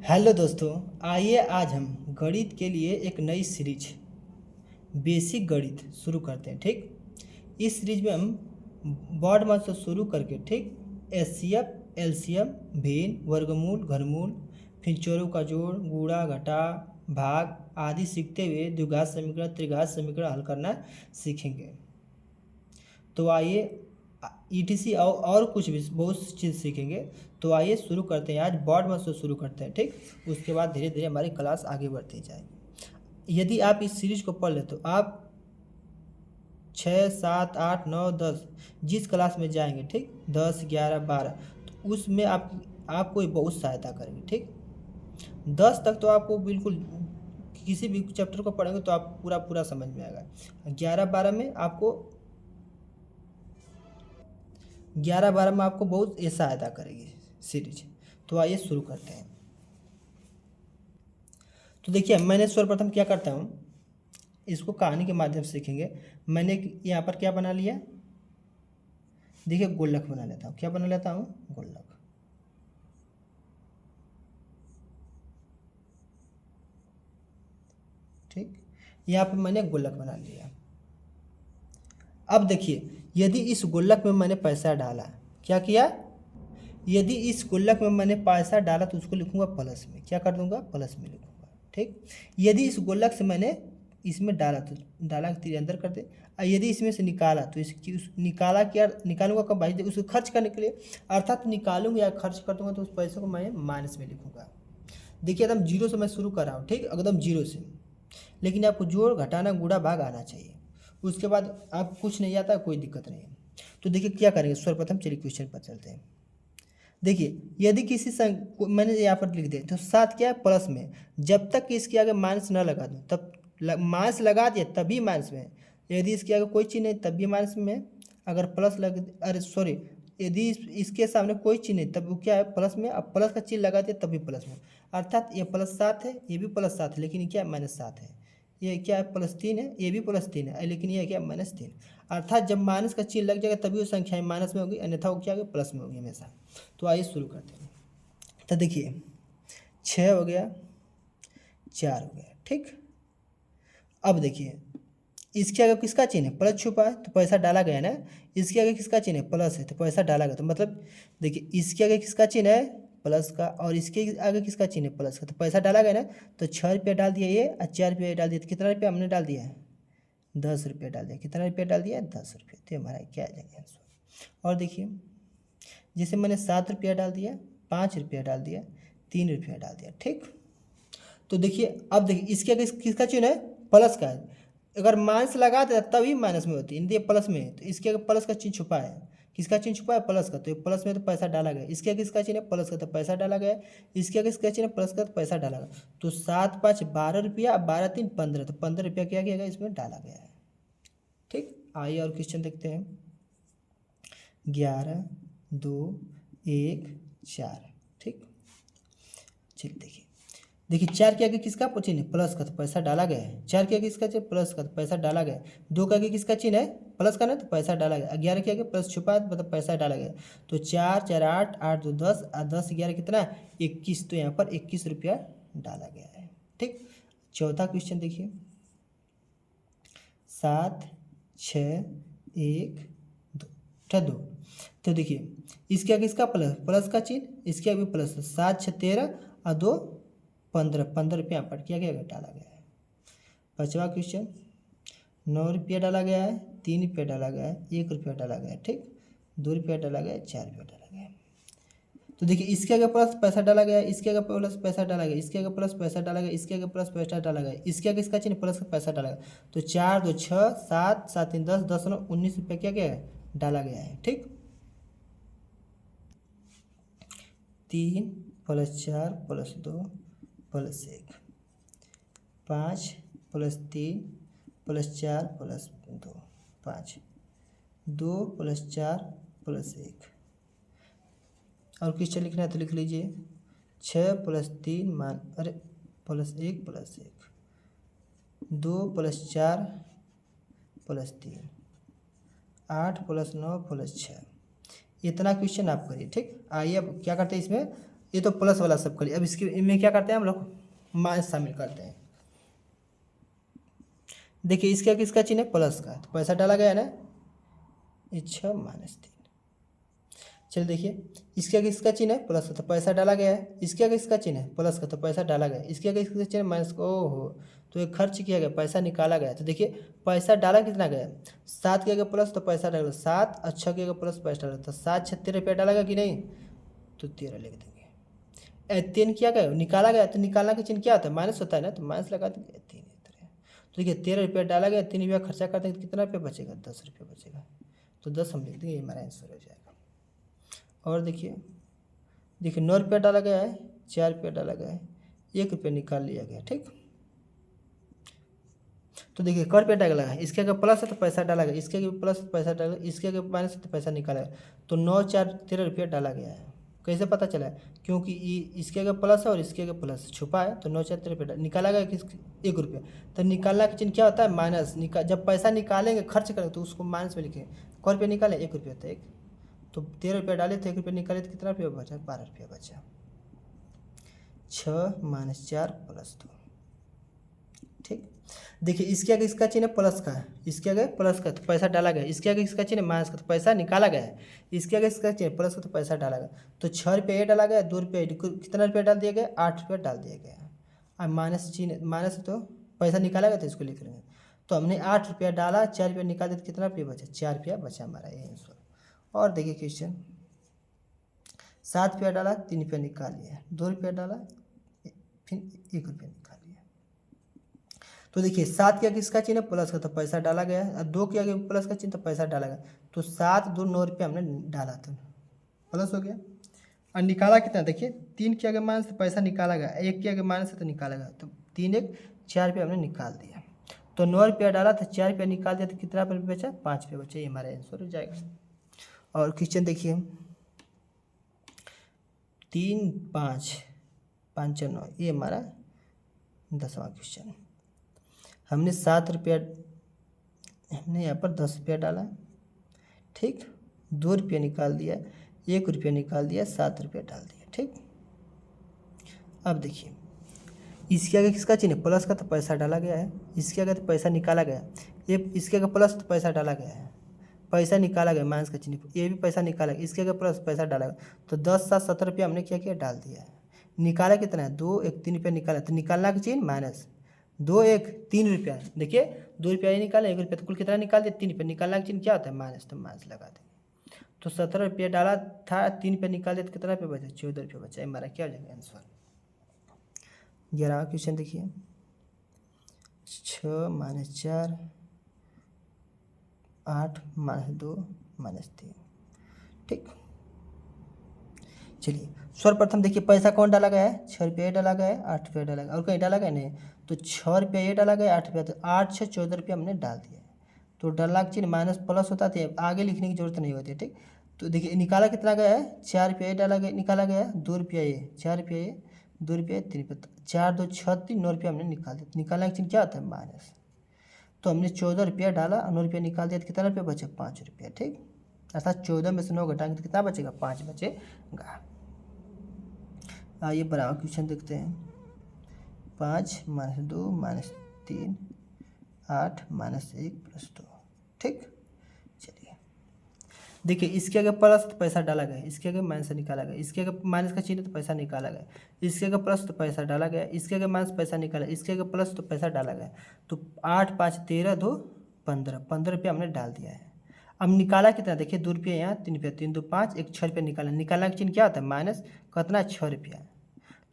Hello दोस्तों। आइए आज हम गणित के लिए एक नई सीरीज बेसिक गणित शुरू करते हैं। ठीक, इस सीरीज में हम बॉड मान से शुरू करके ठीक एचसीएफ एलसीएम भिन्न वर्गमूल घनमूल फिर चरों का जोड़ गुणा घटा भाग आदि सीखते हुए द्विघात समीकरण त्रिघात समीकरण हल करना सीखेंगे। तो आइए ईटीसी और कुछ भी बहुत चीज़ सीखेंगे। तो आइए शुरू करते हैं। आज बॉड मैथ से शुरू करते हैं। ठीक, उसके बाद धीरे धीरे हमारी क्लास आगे बढ़ती जाएगी। यदि आप इस सीरीज को पढ़ लें तो आप 6, 7, 8, 9, 10 जिस क्लास में जाएंगे, ठीक 10, 11, 12, तो उसमें आपको बहुत सहायता करेंगे। ठीक, 10 तक तो आपको बिल्कुल किसी भी चैप्टर को पढ़ेंगे तो आप पूरा पूरा समझ में आएगा। 11, 12 में आपको 11, 12 में आपको बहुत ये सहायता करेगी सीरीज। तो आइए शुरू करते हैं। तो देखिए, मैंने सर्वप्रथम क्या करता हूँ, इसको कहानी के माध्यम से सीखेंगे। मैंने यहाँ पर क्या बना लिया, देखिए गोलक बना लेता हूँ। क्या बना लेता हूँ? गोलक। ठीक, यहाँ पर मैंने गोलक बना लिया। अब देखिए, यदि इस गोलक में मैंने पैसा डाला, क्या किया, यदि इस गुल्लक में मैंने पैसा डाला तो उसको लिखूंगा प्लस में। क्या कर दूंगा? प्लस में लिखूंगा। ठीक, यदि इस गुल्लक से मैंने इसमें डाला तो डाला तीर अंदर कर दे, और यदि इसमें से निकाला तो इसकी निकाला क्या, निकालूंगा कब भाई? उसको खर्च करने के लिए, अर्थात निकालूंगा या खर्च कर दूंगा तो उस पैसे को मैं माइनस में लिखूंगा। देखिए, एकदम जीरो से मैं शुरू कर रहा हूँ। ठीक, एकदम जीरो से, लेकिन आपको जोड़ घटाना गुणा भाग आना चाहिए। उसके बाद आप कुछ नहीं आता, कोई दिक्कत नहीं है। तो देखिए क्या करेंगे, सर्वप्रथम चलिए क्वेश्चन पर चलते हैं। देखिए, यदि किसी मैंने यहाँ पर लिख दिया तो 7 क्या है? प्लस में। जब तक कि इसके आगे माइनस न लगा दूँ तब माइनस लगा दिया तभी माइनस में। यदि इसके आगे कोई चीज़ नहीं तब भी माइनस में। अगर प्लस लग, अरे सॉरी, यदि इसके सामने कोई चीज़ नहीं तब वो क्या है? प्लस में। अब प्लस का चीज़ लगा दिया तभी प्लस में। अर्थात ये +7 है, ये भी +7 है, लेकिन ये क्या है? -7 है। ये क्या है? +3 है, ये भी +3 है, लेकिन ये क्या है? -3। अर्थात जब माइनस का चिन्ह लग जाएगा तभी वो संख्याएं माइनस में होगी, अन्यथा वो क्या होगी? प्लस में होगी हमेशा। तो आइए शुरू करते हैं। तो देखिए, 6 हो गया, 4 हो गया। ठीक, अब देखिए, इसके आगे किसका चिन्ह है? प्लस छुपा है तो पैसा डाला गया ना। इसके आगे किसका चिन्ह है? प्लस है तो पैसा डाला गया। तो मतलब देखिए, इसके आगे किसका चिन्ह है? प्लस का, और इसके आगे किसका चिन्ह है? प्लस का, तो पैसा डाला गया ना। तो 6 रुपया डाल दिया ये, और 4 रुपया डाल दिया, तो कितना रुपया हमने डाल दिया है? 10 रुपया डाल दिया। कितना रुपया डाल दिया? 10 रुपये। तो हमारा क्या आ जाएगा आंसर? और देखिए, जैसे मैंने 7 रुपया डाल दिया, 5 रुपया डाल दिया, 3 रुपया डाल दिया। ठीक, तो देखिए, अब देखिए इसके आगे किसका चिन्ह है? प्लस का है। अगर माइनस लगा देता तभी माइनस में होती है, ये प्लस में है, तो इसके आगे प्लस का चिन्ह छुपा है। किसका चिन्ह छुपा है? प्लस का, तो प्लस में तो पैसा डाला गया। इसके आगे किसका चिन्ह है? प्लस का, तो पैसा डाला गया। इसके आगे किसका चिन्ह है? प्लस का, तो पैसा डाला गया। तो 7, 5, 12 रुपया, 12, 3, 15, तो 15 रुपया क्या किया गया? इसमें डाला गया है। ठीक, आइए और क्वेश्चन देखते हैं। 11, 2, 1, 4। ठीक, चलिए देखिए, देखिए 4 के आगे किसका चिन्ह है? प्लस का, तो पैसा डाला गया है। 4 के आगे किसका चिन्ह? प्लस का, तो पैसा डाला गया है। 2 के आगे किसका चिन्ह है? प्लस का ना, तो पैसा डाला गया। 11 के आगे प्लस छुपा है मतलब पैसा डाला गया। तो 4, 4, 8, 8, 2, 10, और 10, 11 कितना? 21। तो यहाँ पर 21 रुपया डाला गया है। ठीक, चौथा क्वेश्चन देखिए। 7, 6, 1, 2। तो देखिए, इसके आगे इसका प्लस का चिन्ह, इसके आगे प्लस, 7, 6, 13, और 2, 15। 15 रुपया यहाँ पर किया गया, डाला गया है। पाँचवा क्वेश्चन, 9 रुपया डाला गया है, 3 रुपया डाला गया है, 1 रुपया डाला गया है। ठीक, 2 रुपया डाला गया है, 4 रुपया डाला गया है। तो देखिए, इसके आगे प्लस पैसा डाला गया, इसके आगे प्लस पैसा डाला गया, इसके आगे प्लस पैसा डाला गया, इसके आगे प्लस पैसा डाला गया, इसके आगे इसका चिन्ह प्लस का पैसा डाला गया। तो 4, 2, 6, 7, 7, 3, 10, 10, 9, 19 रुपया क्या गया है? डाला गया है। ठीक, 3 + 4 + 2 + 1, 5 + 3 + 4 + 2, 5, 2 + 4 + 1। और क्वेश्चन लिखना है तो लिख लीजिए। 6 + 3 अरे +1 + 1, 2 + 4 + 3, 8 + 9 + 6। इतना क्वेश्चन आप करिए। ठीक, आइए अब क्या करते हैं इसमें, ये तो प्लस वाला सब करिए। अब इसके इनमें क्या करते हैं हम लोग, माइनस शामिल करते हैं। देखिए इसका किसका चिन्ह है, प्लस का, तो पैसा डाला गया ना, ये 6 माइनस 3। चलिए देखिए इसके किसका चिन्ह है, प्लस का, तो पैसा डाला गया है। इसके किसका चिन्ह है, प्लस का, तो पैसा डाला गया है। इसके किसका चिन्ह है, माइनस का, ओहो, तो ये खर्च किया गया, पैसा निकाला गया। तो देखिए पैसा डाला कितना गया, 7 किया गया प्लस, तो पैसा डाला 7, अच्छा किया गया प्लस, पैसा डाला, तो 7 6 13 डाला गया कि नहीं, तो 13 लिख देंगे। 3 किया गया, निकाला गया, तो निकालना का चिन्ह क्या होता है, माइनस होता है ना, तो माइनस लगा देंगे 3। तो देखिए 13 डाला गया, 3 खर्चा करते हैं तो कितना रुपया बचेगा, 10 बचेगा। तो 10 हम लिख देंगे, ये हमारा आंसर हो जाएगा। और देखिए 9 डाला गया है, 4 डाला गया है, 1 निकाल लिया गया, ठीक। तो देखिए कर पे डाला है, इसके अगर प्लस है तो पैसा डाला गया, इसके अगर प्लस है तो पैसा डाला, इसके अगर माइनस है तो पैसा निकाला गया। तो 9 4 13 डाला गया है। कैसे पता चला है, क्योंकि इसके अगर प्लस है और इसके अगर प्लस छुपा है, तो 9 4 13 निकाला गया किस 1 तो निकालना का चिन्ह क्या होता है, माइनस। जब पैसा निकालेंगे खर्च करेंगे तो उसको माइनस में लिखेंगे। क निकाले 1 तो 1, तो 13 डाले तो 1 निकाले तो कितना रुपया बचा, 12 बचा। 6 माइनस 4 प्लस 2, ठीक। देखिए इसके आगे इसका चिन्ह प्लस का है, इसके आगे प्लस का, तो पैसा डाला गया। इसके आगे इसका चिन्ह माइनस का, तो पैसा निकाला गया है। इसके आगे इसका चिन्ह प्लस का, तो पैसा डाला गया। तो 6 ये डाला गया, 2 कितना रुपया डाल दिया गया, 8 डाल दिया गया। अब माइनस चिन्ह, माइनस तो पैसा निकाला गया, तो इसको लिख लेंगे। तो हमने 8 डाला, 4 निकाल दिया, तो कितना रुपया बचा, 4 बचा हमारा ये आंसर। और देखिए क्वेश्चन 7 डाला, 3 निकाल लिया, 2 डाला, फिर 1 निकाल लिया। तो देखिए 7 किया किसका चिन्ह, प्लस का, तो पैसा डाला गया। और 2 किया गया प्लस का चिन्ह, तो पैसा डाला गया। तो 7 2 9 हमने डाला था, प्लस हो गया। और निकाला कितना, देखिए 3 किया गया माइनस, तो पैसा निकाला गया। 1 किया गया माइनस, तो निकाला गया। तो 3 1 4 हमने निकाल दिया। तो 9 डाला, तो 4 निकाल दिया, तो कितना रुपये बचा, 5 बचा। ये हमारा आंसर हो जाएगा। और क्वेश्चन देखिए 3 5 5 9, ये हमारा 10वां क्वेश्चन। हमने 7 हमने यहाँ पर 10 डाला, ठीक। 2 निकाल दिया, 1 निकाल दिया, 7 डाल दिया, ठीक। अब देखिए इसके आगे किसका चिन्ह, प्लस का, तो पैसा डाला गया है। इसके आगे तो पैसा निकाला गया, ये इसके आगे प्लस, तो पैसा डाला गया है। पैसा निकाला गया, माइनस का चिन्ह, ये भी पैसा निकाला गया। इसके आगे प्लस, पैसा डाला गया। तो 10 7 17 हमने क्या किया, डाल दिया है। निकाला कितना है, 2 1 3 निकाला, तो निकालना का चिन्ह माइनस, 2 1 3 देखिए 2 ये निकाला, 1 तो कुल कितना निकाल दिया, 3 निकालना का चिन्ह क्या होता है, माइनस, तो माइनस लगा देंगे। तो 17 डाला था, 3 निकाल दिया, तो कितना बचा, 14 बचा। हमारा क्या हो जाएगा आंसर। 11वां क्वेश्चन देखिए 6 माइनस 4 8 माइनस 2 माइनस 3, ठीक। चलिए सर्वप्रथम देखिए पैसा कौन डाला गया है, 6 डाला गया है, 8 डाला गया, और कहीं डाला गया नहीं। तो 6 ये डाला गया, 8 तो 8 6 14 हमने डाल दिया। तो डालना चिन्ह माइनस प्लस होता था, आगे लिखने की जरूरत नहीं होती, ठीक। तो देखिए निकाला कितना गया है, 4 ये डाला गया, निकाला गया 2 ये, 4 ये, 2 ये 3 4 2 6 3 9 हमने निकाल दिया। निकालना का चिन्ह क्या होता है, माइनस। तो हमने 14 डाला, 9 निकाल दिया, तो कितना रुपया बचा, 5 ठीक। अर्थात 14 में से 9 घटाएंगे तो कितना बचेगा, 5 बचेगा। आइए बराबर क्वेश्चन देखते हैं। 5 माइनस 2 माइनस 3 8 माइनस 1 प्लस 2, ठीक। चलिए देखिए इसके आगे प्लस तो पैसा डाला गया, इसके आगे माइनस से निकाला गया, इसके आगे माइनस का चिन्ह तो पैसा निकाला गया, इसके आगे प्लस तो पैसा डाला गया, इसके आगे माइनस पैसा निकाला, इसके आगे प्लस तो पैसा डाला गया। तो 8 5 13 2 15 हमने डाल दिया है। अब निकाला कितना, देखिए 2 यहाँ, 3 3 2 5 1 6 निकाला। निकालना का चिन्ह क्या होता है, माइनस, कितना 6।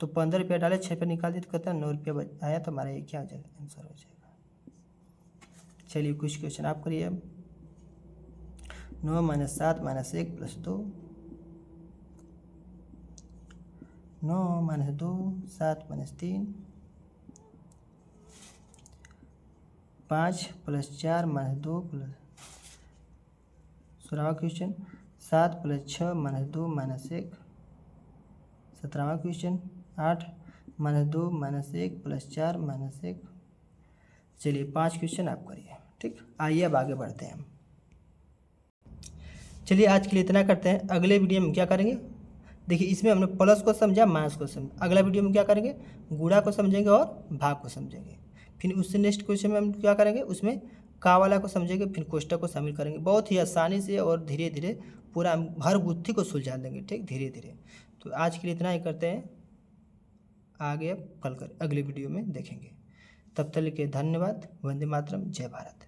तो 15 डाले, 6 निकाल दिए, तो कितना 9 आया। तो हमारा ये क्या हो जाएगा, आंसर हो जाएगा। चलिए कुछ क्वेश्चन आप करिए अब। 9 minus 7 minus 1 plus 2, 9 minus 2 7 minus 3 5 plus 4 minus 2 plus 16वां क्वेश्चन 7 प्लस 6 माइनस 2 माइनस 1। 17वां question 8 minus 2 minus 1 plus 4 minus 1। चलिए 5 क्वेश्चन आप करिए, ठीक। आइए अब आगे बढ़ते हैं हम। चलिए आज के लिए इतना करते हैं, अगले वीडियो में क्या करेंगे, देखिए इसमें हमने प्लस को समझा, माइनस को समझा। अगला वीडियो में क्या करेंगे, गुणा को समझेंगे और भाग को समझेंगे। फिर उससे नेक्स्ट क्वेश्चन में हम क्या करेंगे, उसमें का वाला को समझेंगे, फिर कोष्टक को शामिल करेंगे। बहुत ही आसानी से और धीरे धीरे पूरा हम हर गुत्थी को सुलझा देंगे, ठीक, धीरे धीरे। तो आज के लिए इतना ही करते हैं, आगे अब कल कर अगले वीडियो में देखेंगे। तब तक के धन्यवाद। वंदे मातरम, जय भारत।